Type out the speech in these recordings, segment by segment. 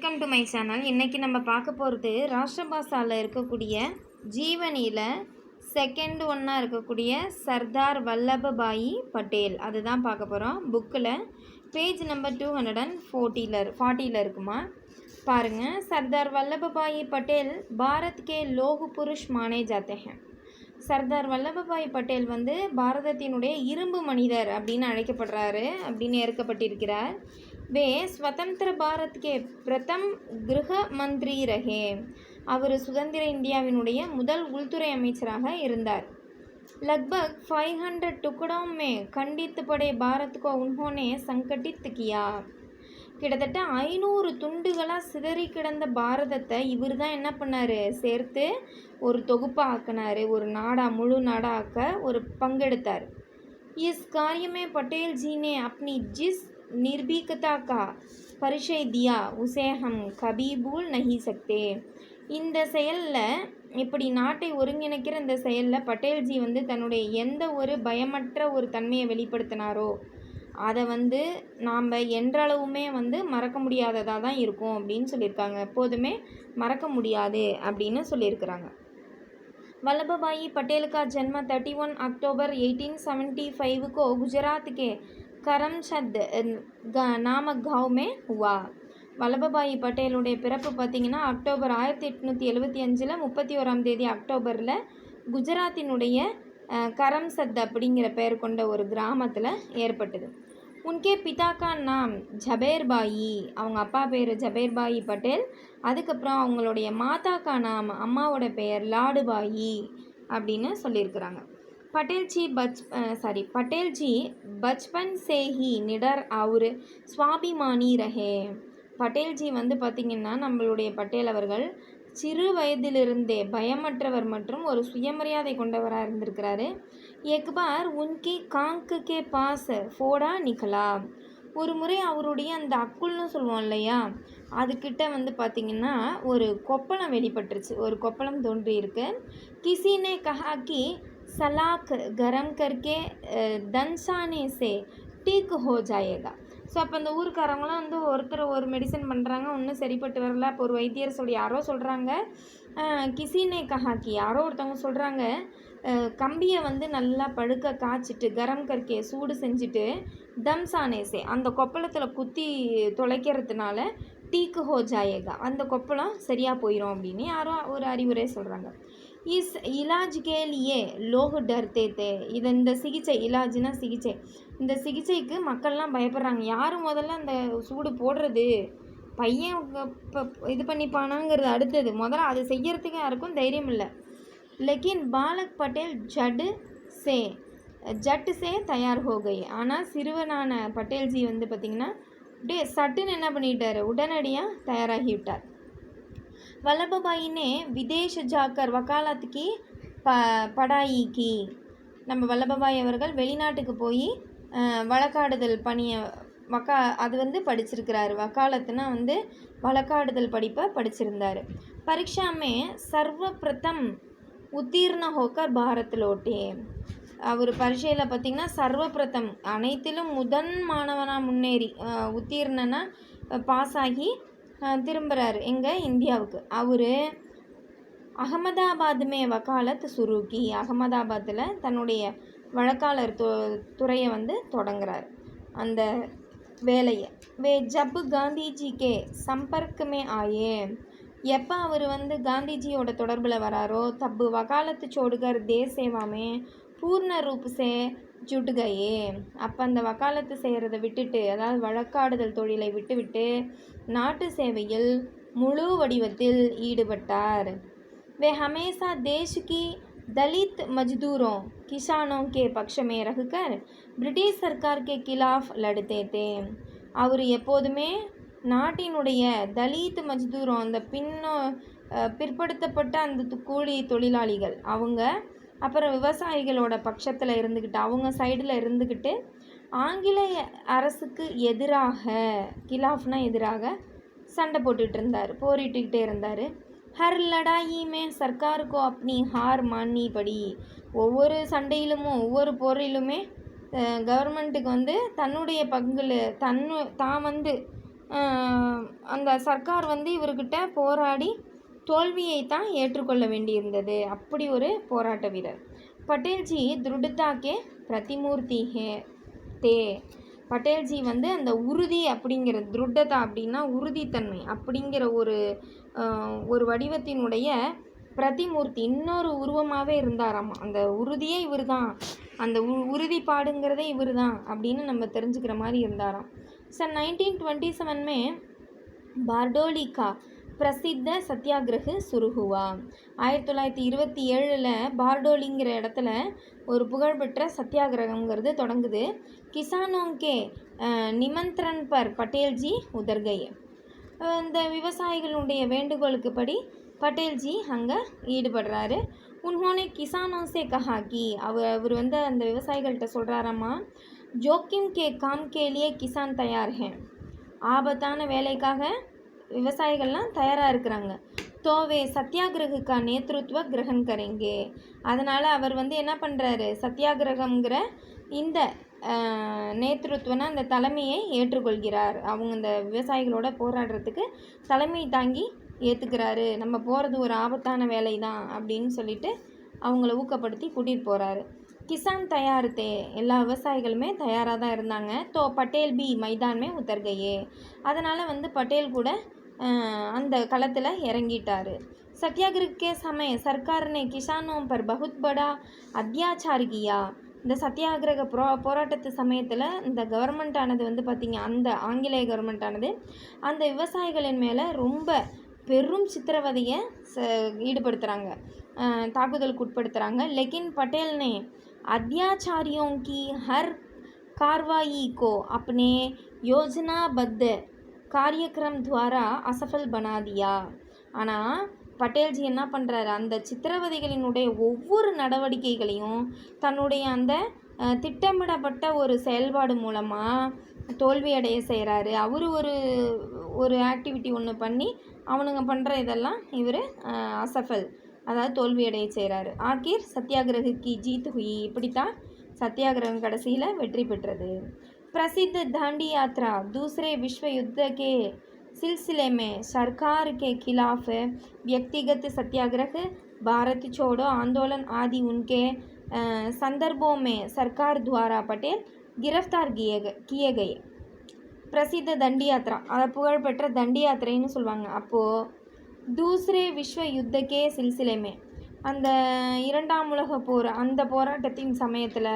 Welcome to my channel. இன்றைக்கி நம்ம பார்க்க போகிறது ராஷ்டிரபாஷாவில் இருக்கக்கூடிய ஜீவனியில் செகண்ட் ஒன்னாக இருக்கக்கூடிய சர்தார் வல்லபாய் பட்டேல் அதுதான் பார்க்க போகிறோம். புக்கில் பேஜ் நம்பர் 240 இருக்குமா பாருங்கள். சர்தார் வல்லபாய் பட்டேல் பாரத் கே லோக புருஷ் மானே ஜாத்தே ஹேன். சர்தார் வல்லபாய் பட்டேல் வந்து பாரதத்தினுடைய இரும்பு மனிதர் அப்படின்னு அழைக்கப்படுறாரு, அப்படின்னு ஏற்கப்பட்டிருக்கிறார். வே ஸ்வதந்திர பாரத் கே பிரதம் கிரக மந்திரி ரஹே. அவர் சுதந்திர இந்தியாவினுடைய முதல் உள்துறை அமைச்சராக இருந்தார். लगभग 500 टुकड़ों में खंडित पड़े भारत को उन्होंने संगठित किया. கிட்டத்தட்ட 500 துண்டுகளாக சிதறி கிடந்த பாரதத்தை இவர் தான் என்ன பண்ணார், சேர்த்து ஒரு தொகுப்பாக ஆக்கினார், ஒரு நாடாக முழு நாடாக ஆக்க ஒரு பங்கெடுத்தார். इस कार्य में पटेल जी ने अपनी जिस निर्भीकता का परिचय दिया उसे हम कभी भूल नहीं सकते. இந்த செயலில் இப்படி நாட்டை ஒருங்கிணைக்கிற இந்த செயலில் பட்டேல்ஜி வந்து தன்னுடைய எந்த ஒரு பயமற்ற ஒரு தன்மையை வெளிப்படுத்தினாரோ அதை வந்து நாம் என்றளவுமே வந்து மறக்க முடியாததாக தான் இருக்கும் அப்படின்னு சொல்லியிருக்காங்க. எப்போதுமே மறக்க முடியாது அப்படின்னு சொல்லியிருக்கிறாங்க. वल्लभभाई पटेल का जन्म 31 अक्टूबर 1875 को गुजरात के करमचंद नामक गांव में हुआ. வல்லபாய் பட்டேலுடைய பிறப்பு பார்த்திங்கன்னா அக்டோபர் 1875 31ஆம் தேதி அக்டோபரில் குஜராத்தினுடைய கரம்சத் அப்படிங்கிற பெயர் கொண்ட ஒரு கிராமத்தில் ஏற்பட்டது. உன்கே பிதா கா நாம் ஜபேர்பாயி, அவங்க அப்பா பேர் ஜபேர்பாயி பட்டேல். அதுக்கப்புறம் அவங்களுடைய மாதா கா நாம், அம்மாவோட பெயர் லாடுபாயி அப்படின்னு சொல்லியிருக்கிறாங்க. பட்டேல்ஜி பச்பன் से ही निडर और स्वाभिमानी रहे. பட்டேல்ஜி வந்து பார்த்திங்கன்னா நம்மளுடைய பட்டேல் அவர்கள் சிறு வயதிலிருந்தே பயமற்றவர் மற்றும் ஒரு சுயமரியாதை கொண்டவராக இருந்திருக்கிறாரு. एक बार उनकी कांक के पास फोड़ा निकला. ஒரு முறை அவருடைய அந்த அக்குள்னு சொல்லுவோம் இல்லையா, அதுக்கிட்ட வந்து பார்த்திங்கன்னா ஒரு கொப்பளம் வெளிப்பட்டுருச்சு, ஒரு கொப்பளம் தோன்றியிருக்கு. கிசினே கஹா கி சலாக் கரம் கர்கே தன்சானே சே டீக் ஹோ ஜாயேகா. ஸோ அப்போ அந்த ஊருக்காரங்களாம் வந்து ஒருத்தர் ஒரு மெடிசன் பண்ணுறாங்க, ஒன்றும் சரிப்பட்டு வரல. அப்போ ஒரு வைத்தியர் யாரோ சொல்கிறாங்க, கிசினே கஹாக்கி, யாரோ ஒருத்தவங்க சொல்கிறாங்க, கம்பியை வந்து நல்லா பழுக்க காய்ச்சிட்டு கரம் கற்கே சூடு செஞ்சுட்டு தம்சானேசே அந்த கொப்பளத்தில் குத்தி தொலைக்கிறதுனால டீக்கு ஹோ ஜாயேகா, அந்த கொப்பளம் சரியாக போயிடும் அப்படின்னு யாரோ ஒரு அறிவுரை சொல்கிறாங்க. இஸ் இலாஜ் கே லியே லோக் டர்தே தே. இந்த சிகிச்சை, இலாஜ்னா சிகிச்சை, இந்த சிகிச்சைக்கு மக்கள்லாம் பயப்படுறாங்க. யாரும் முதல்ல அந்த சூடு போடுறது, பையன் இது பண்ணிப்பானாங்கிறது அடுத்தது, முதல்ல அது செய்யறதுக்கு யாருக்கும் தைரியம் இல்லை. लेकिन बालक पटेल ஜட் சே தயார் ஹோ கை. ஆனால் சிறுவனான பட்டேல்ஜி வந்து பார்த்திங்கன்னா அப்படியே சட்டுன்னு என்ன பண்ணிட்டார், உடனடியாக தயாராகிவிட்டார். வல்லபாயினே விதேஷ் ஜாக்கர் வக்காலத் கி படாயி கி. நம்ம வல்லபாய் அவர்கள் வெளிநாட்டுக்கு போய் வழக்காடுதல் பணியை அது வந்து படிச்சிருக்கிறாரு. வக்காலத்துனா வந்து வழக்காடுதல் படிப்பை படிச்சிருந்தார். பரீட்சாமே சர்வ பிரதம் உத்தீர்ண ஹோக்கர் பாரத் லோட்டே. அவர் பரீட்சையில் பார்த்திங்கன்னா சர்வப்பிரதம் அனைத்திலும் முதன் மாணவனாக முன்னேறி உத்தீர்ணனா பாஸ் ஆகி திரும்புகிறாரு எங்கள் இந்தியாவுக்கு. அவர் அகமதாபாத்துமே வக்காலத் சுருக்கி, அகமதாபாத்தில் தன்னுடைய வழக்காளர் துறையை வந்து தொடங்குறார் அந்த வேலையை. வே ஜப் காந்திஜி கே சம்பர்க்கமே ஆயே. எப்போ அவர் வந்து காந்திஜியோட தொடர்பில் வராரோ தப்பு வக்காலத்து சோடுகர் தேச சேவாமே பூர்ண ரூப் சே ஜுட் கயே. அப்போ அந்த வக்காலத்து செய்கிறத விட்டுட்டு, அதாவது வழக்காடுதல் தொழிலை விட்டுவிட்டு நாட்டு சேவையில் முழு வடிவத்தில் ஈடுபட்டார். வே ஹமேசா தேஷ் கி दलित मजदूरों किसानों के पक्ष में रहकर ब्रिटिश सरकार के खिलाफ लड़ते थे. அவர் எப்போதுமே நாட்டினுடைய தலித் மஜ்தூரம், அந்த பிற்படுத்தப்பட்ட அந்த கூலி தொழிலாளிகள், அவங்க அப்புறம் விவசாயிகளோட பட்சத்தில் இருந்துக்கிட்டு, அவங்க சைடில் இருந்துக்கிட்டு ஆங்கிலேய அரசுக்கு எதிராக, கிலாஃப்னா எதிராக சண்டை போட்டுட்டு இருந்தார், போரிட்டுக்கிட்டே இருந்தார். ஹர் லடாயிமே சர்க்காருக்கோ அப்படி ஹார் மானி படி. ஒவ்வொரு சண்டையிலுமோ ஒவ்வொரு போரிலுமே கவர்மெண்ட்டுக்கு வந்து தன்னுடைய பங்கில் தான் வந்து அந்த சர்க்கார் வந்து இவர்கிட்ட போராடி தோல்வியை தான் ஏற்றுக்கொள்ள வேண்டியிருந்தது. அப்படி ஒரு போராட்ட வீரர். பட்டேல்ஜி திருடத்தாக்கே பிரதிமூர்த்தி ஹே தே. பட்டேல்ஜி வந்து அந்த உறுதி அப்படிங்கிற திருடதா அப்படின்னா உறுதித்தன்மை அப்படிங்கிற ஒரு வடிவத்தினுடைய பிரதிமூர்த்தி, இன்னொரு உருவமாகவே இருந்தாராம். அந்த உறுதியே இவர் தான், அந்த உறுதிப்பாடுங்கிறதே இவர் தான் அப்படின்னு நம்ம தெரிஞ்சுக்கிற மாதிரி இருந்தாராம். सन 1927 में बारडोली का பிரசித்த சத்தியாகிரக சுரு ஹுவா. 1927 பார்டோலிங்கிற இடத்துல ஒரு புகழ்பெற்ற சத்தியாகிரகங்கிறது தொடங்குது. கிசானோங்கே நிமந்திரன் பர் பட்டேல்ஜி உதர்கயே. இந்த விவசாயிகளுடைய வேண்டுகோளுக்கு படி பட்டேல்ஜி அங்கே ஈடுபடுறாரு. உன்ஹோனே கிசானோசே கஹா கி, அவர் வந்து அந்த விவசாயிகள்கிட்ட சொல்கிறாராம்மா, ஜோக்கிம் கே காம் கேலியே கிசான் தயார் ஹே. ஆபத்தான வேலைக்காக விவசாயிகள்லாம் தயாராக இருக்கிறாங்க. தோவே சத்தியாகிரகா நேத்ருத்வ கிரகன் கரேங்கே. அதனால் அவர் வந்து என்ன பண்ணுறாரு, சத்தியாகிரகம்ங்கிற இந்த நேத்ருத்வனா அந்த தலைமையை ஏற்றுக்கொள்கிறார். அவங்க இந்த விவசாயிகளோட போராடுறதுக்கு தலைமை தாங்கி ஏற்றுக்கிறாரு. நம்ம போகிறது ஒரு ஆபத்தான வேலை தான் அப்படின்னு சொல்லிட்டு அவங்கள ஊக்கப்படுத்தி கூட்டிகிட்டு போகிறாரு. கிசான் தயார் தே, எல்லா விவசாயிகளுமே தயாராக தான் இருந்தாங்க. தோ பட்டேல் பி மைதான்மே உத்தர்கையே. அதனால் வந்து பட்டேல் கூட அந்த களத்தில் இறங்கிட்டார். சத்தியாகிரகே சமய சர்க்கார் நே கிசானோं पर बहुत बड़ा अत्याचार किया. இந்த சத்தியாகிரக போராட்டத்து சமயத்தில் இந்த கவர்மெண்ட்டானது வந்து பார்த்திங்க, அந்த ஆங்கிலேய கவர்மெண்ட்டானது அந்த விவசாயிகளின் மேலே ரொம்ப பெரும் சித்திரவதையை ஈடுபடுத்துகிறாங்க, தாக்குதலுக்கு உட்படுத்துகிறாங்க. लेकिन पटेल ने अत्याचारियों की हर कार्रवाई को अपने योजनाबद्ध कार्यक्रम द्वारा असफल बना दिया. ஆனால் பட்டேல்ஜி என்ன பண்ணுறாரு, அந்த சித்திரவதைகளினுடைய ஒவ்வொரு நடவடிக்கைகளையும் தன்னுடைய அந்த திட்டமிடப்பட்ட ஒரு செயல்பாடு மூலமாக தோல்வியடைய செய்கிறாரு. அவர் ஒரு ஆக்டிவிட்டி ஒன்று பண்ணி அவனுங்க பண்ணுற இதெல்லாம் இவர் அசஃபல், அதாவது தோல்வியடைய செய்கிறாரு. ஆகிர் சத்தியாகிரகி ஜீத் ஹுயி. இப்படித்தான் சத்தியாகிரகம் கடைசியில் வெற்றி பெற்றது. प्रसिद्ध दांडी यात्रा दूसरे विश्व युद्ध के सिलसिले में सरकार के खिलाफ व्यक्तिगत सत्याग्रह, भारत छोड़ो आंदोलन आदि उनके संदर्भों में सरकार द्वारा पटेल गिरफ्तार किए गए. பிரசித்த தண்டி யாத்திரா, அதை புகழ்பெற்ற தண்டி யாத்திரைன்னு சொல்லுவாங்க. அப்போது தூசரே விஸ்வ யுத்தக்கே சில்சிலேமே, அந்த இரண்டாம் உலக போர் அந்த போராட்டத்தின் சமயத்தில்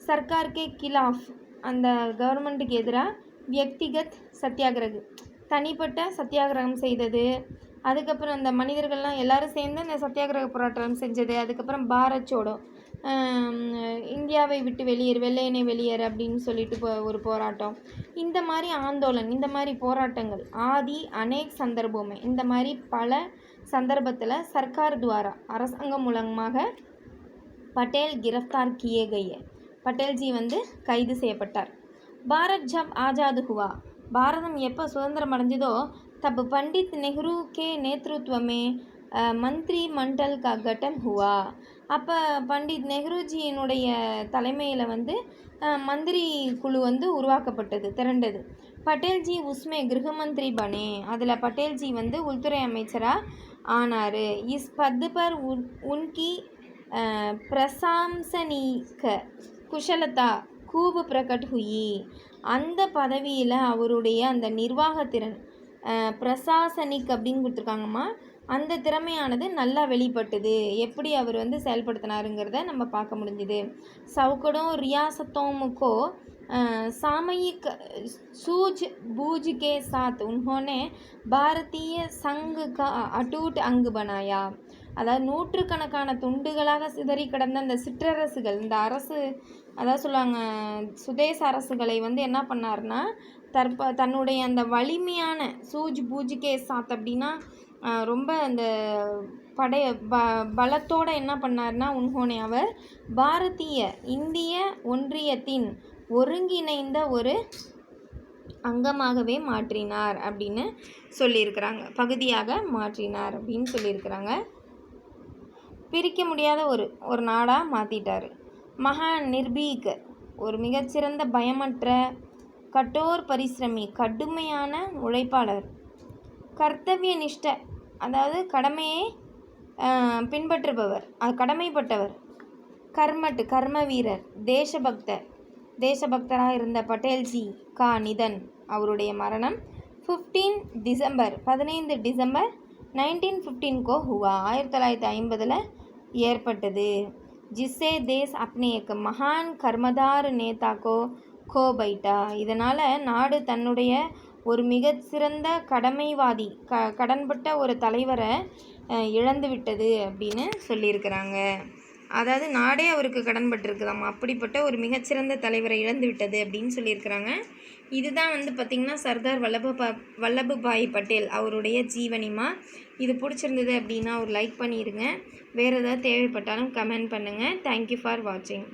சர்க்கார்கே கிலாஃப், அந்த கவர்மெண்ட்டுக்கு எதிராக வியக்திகத் சத்தியாகிரக, தனிப்பட்ட சத்தியாகிரகம் செய்தது. அதுக்கப்புறம் அந்த மனிதர்கள்லாம் எல்லோரும் சேர்ந்து அந்த சத்தியாகிரக போராட்டம் செஞ்சது. அதுக்கப்புறம் பாரத் சோடோ, இந்தியாவை விட்டு வெள்ளையனே வெளியேறு அப்படின்னு சொல்லிட்டு ஒரு போராட்டம். இந்த மாதிரி ஆந்தோலன், இந்த மாதிரி போராட்டங்கள் ஆதி அநேக் சந்தர்ப்பமே, இந்த மாதிரி பல சந்தர்ப்பத்தில் சர்க்கார் துவாரா, அரசாங்கம் மூலமாக பட்டேல் கிரஃப்தார் கியே கயே, பட்டேல்ஜி வந்து கைது செய்யப்பட்டார். பாரத் ஜப் ஆஜாது ஹுவா, பாரதம் எப்போ சுதந்திரம் அடைஞ்சதோ தப் பண்டித் நெஹ்ரு கே நேத்ருத்வமே மந்திரி மண்டல் கா கட்டன் ஹுவா. அப்போ பண்டித் நெஹ்ருஜியினுடைய தலைமையில் வந்து மந்திரி குழு வந்து உருவாக்கப்பட்டது, திரண்டது. பட்டேல்ஜி உஸ்மே கிரகமந்திரி பனே, அதில் பட்டேல்ஜி வந்து உள்துறை அமைச்சராக ஆனார். இஸ் பத் பர் உன்கி பிரசாம்சனீக குஷலதா கூபு பிரகட் ஹுயி. அந்த பதவியில் அவருடைய அந்த நிர்வாகத்திறன், பிரசாசனிக் அப்படின்னு கொடுத்துருக்காங்கம்மா, அந்த திறமையானது நல்லா வெளிப்பட்டுது. எப்படி அவர் வந்து செயல்படுத்தினாருங்கிறத நம்ம பார்க்க முடிஞ்சுது. சவுக்கடோं रियासतों को सामयिक सूझ बूझ के साथ उन्होंने भारतीय संघ का अटूट अंग बनाया. அதாவது நூற்றுக்கணக்கான துண்டுகளாக சிதறி கிடந்த அந்த சிற்றரசுகள், இந்த அரசு, அதாவது சொல்லுவாங்க சுதேச அரசுகளை வந்து என்ன பண்ணார்னா, தன்னுடைய அந்த வலிமையான சூஜ் பூஜிகே சாத் அப்படின்னா ரொம்ப அந்த பலத்தோடு என்ன பண்ணார்னா, உன்ஹோனே அவர் பாரதிய இந்திய ஒன்றியத்தின் ஒருங்கிணைந்த ஒரு அங்கமாகவே மாற்றினார் அப்படின்னு சொல்லியிருக்கிறாங்க, பகுதியாக மாற்றினார் அப்படின்னு சொல்லியிருக்கிறாங்க. பிரிக்க முடியாத ஒரு நாடாக மாற்றிட்டார். மகா நிர்பீக், ஒரு மிகச்சிறந்த பயமற்ற கட்டோர் பரிஸ்ரமி கடுமையான உழைப்பாளர். கர்த்தவிய நிஷ்ட அதாவது கடமையை பின்பற்றுபவர், கடமைப்பட்டவர். கர்மட் கர்ம வீரர். தேசபக்தராக இருந்த பட்டேல்ஜி கா நிதன், அவருடைய மரணம் 15 டிசம்பர் 1915 को हुआ, 1950 ஏற்பட்டது. जिससे देश अपने एक महान कर्मदार नेता को खो बैठा. இதனால் நாடு தன்னுடைய ஒரு மிகச்சிறந்த கடமைவாதி கடன்பட்ட ஒரு தலைவரை இழந்து விட்டது அப்படின்னு சொல்லியிருக்கிறாங்க. அதாவது நாடே அவருக்கு கடன்பட்டிருக்குதாம், அப்படிப்பட்ட ஒரு மிகச்சிறந்த தலைவரை இழந்து விட்டது அப்படின்னு சொல்லியிருக்கிறாங்க. இதுதான் பார்த்திங்கன்னா சர்தார் வல்லபபாய் பட்டேல் அவருடைய ஜீவனிமா. இது பிடிச்சிருந்தது அப்படின்னா ஒரு லைக் பண்ணிடுங்க. வேறு ஏதாவது தேவைப்பட்டாலும் கமெண்ட் பண்ணுங்கள். தேங்க்யூ ஃபார் வாட்சிங்.